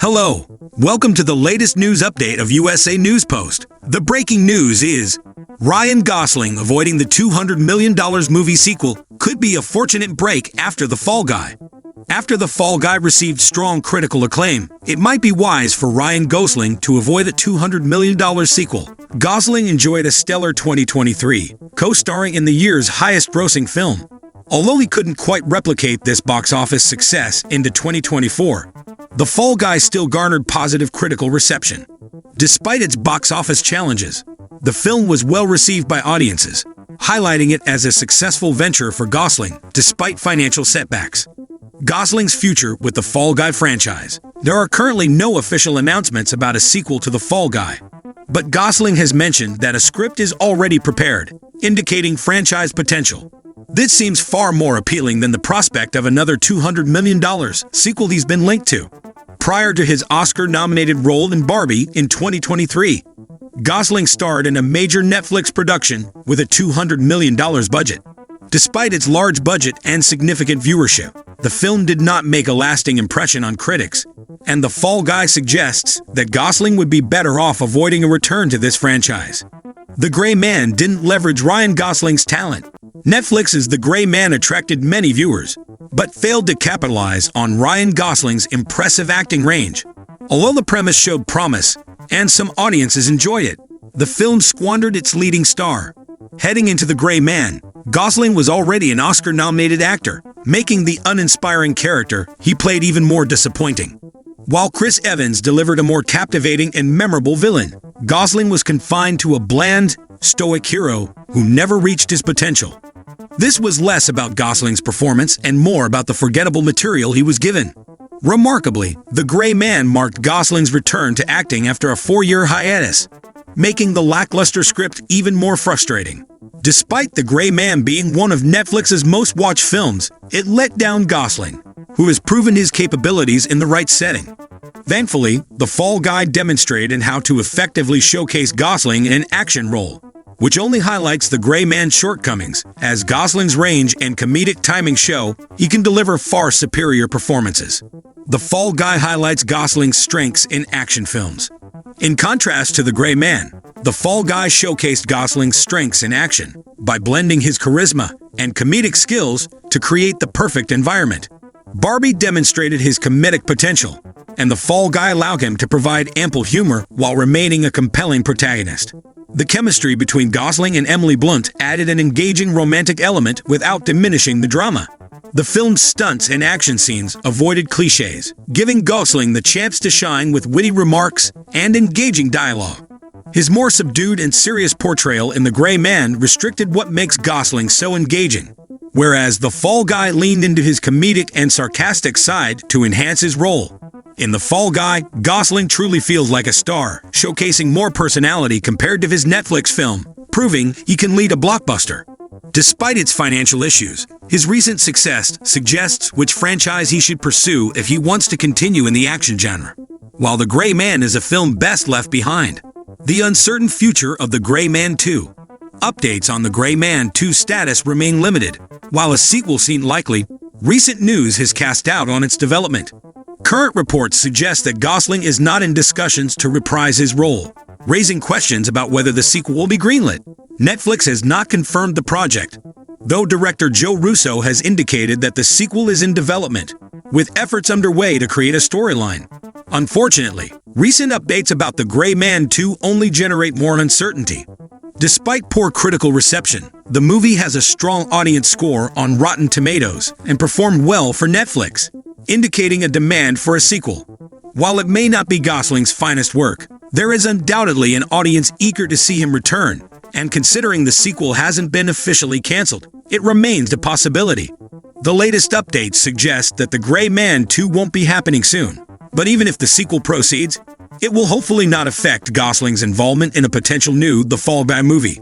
Hello, welcome to the latest news update of USA News Post. The breaking news is Ryan Gosling avoiding the $200 million movie sequel could be a fortunate break after The Fall Guy. After The Fall Guy received strong critical acclaim, it might be wise for Ryan Gosling to avoid a $200 million sequel. Gosling enjoyed a stellar 2023, co-starring in the year's highest-grossing film. Although he couldn't quite replicate this box office success into 2024, The Fall Guy still garnered positive critical reception. Despite its box office challenges, the film was well received by audiences, highlighting it as a successful venture for Gosling despite financial setbacks. Gosling's future with the Fall Guy franchise. There are currently no official announcements about a sequel to The Fall Guy, but Gosling has mentioned that a script is already prepared, indicating franchise potential. This seems far more appealing than the prospect of another $200 million sequel he's been linked to. Prior to his Oscar-nominated role in Barbie in 2023, Gosling starred in a major Netflix production with a $200 million budget. Despite its large budget and significant viewership, the film did not make a lasting impression on critics, and The Fall Guy suggests that Gosling would be better off avoiding a return to this franchise. The Gray Man didn't leverage Ryan Gosling's talent. Netflix's The Gray Man attracted many viewers, but failed to capitalize on Ryan Gosling's impressive acting range. Although the premise showed promise, and some audiences enjoyed it, the film squandered its leading star. Heading into The Gray Man, Gosling was already an Oscar-nominated actor, making the uninspiring character he played even more disappointing. While Chris Evans delivered a more captivating and memorable villain, Gosling was confined to a bland, stoic hero who never reached his potential. This was less about Gosling's performance and more about the forgettable material he was given. Remarkably, The Gray Man marked Gosling's return to acting after a 4-year hiatus, making the lackluster script even more frustrating. Despite The Gray Man being one of Netflix's most-watched films, it let down Gosling, who has proven his capabilities in the right setting. Thankfully, The Fall Guy demonstrated how to effectively showcase Gosling in an action role, which only highlights The Gray Man's shortcomings. As Gosling's range and comedic timing show, he can deliver far superior performances. The Fall Guy highlights Gosling's strengths in action films. In contrast to The Gray Man, The Fall Guy showcased Gosling's strengths in action by blending his charisma and comedic skills to create the perfect environment. Barbie demonstrated his comedic potential, and The Fall Guy allowed him to provide ample humor while remaining a compelling protagonist. The chemistry between Gosling and Emily Blunt added an engaging romantic element without diminishing the drama. The film's stunts and action scenes avoided cliches, giving Gosling the chance to shine with witty remarks and engaging dialogue. His more subdued and serious portrayal in The Gray Man restricted what makes Gosling so engaging, whereas The Fall Guy leaned into his comedic and sarcastic side to enhance his role. In The Fall Guy, Gosling truly feels like a star, showcasing more personality compared to his Netflix film, proving he can lead a blockbuster. Despite its financial issues, his recent success suggests which franchise he should pursue if he wants to continue in the action genre. While The Gray Man is a film best left behind, the uncertain future of The Gray Man 2. Updates on The Gray Man 2 status remain limited. While a sequel seemed likely, recent news has cast doubt on its development. Current reports suggest that Gosling is not in discussions to reprise his role, raising questions about whether the sequel will be greenlit. Netflix has not confirmed the project, though director Joe Russo has indicated that the sequel is in development, with efforts underway to create a storyline. Unfortunately, recent updates about The Gray Man 2 only generate more uncertainty. Despite poor critical reception, the movie has a strong audience score on Rotten Tomatoes and performed well for Netflix, indicating a demand for a sequel. While it may not be Gosling's finest work, there is undoubtedly an audience eager to see him return, and considering the sequel hasn't been officially canceled, it remains a possibility. The latest updates suggest that The Gray Man 2 won't be happening soon, but even if the sequel proceeds, it will hopefully not affect Gosling's involvement in a potential new The Fall Guy movie.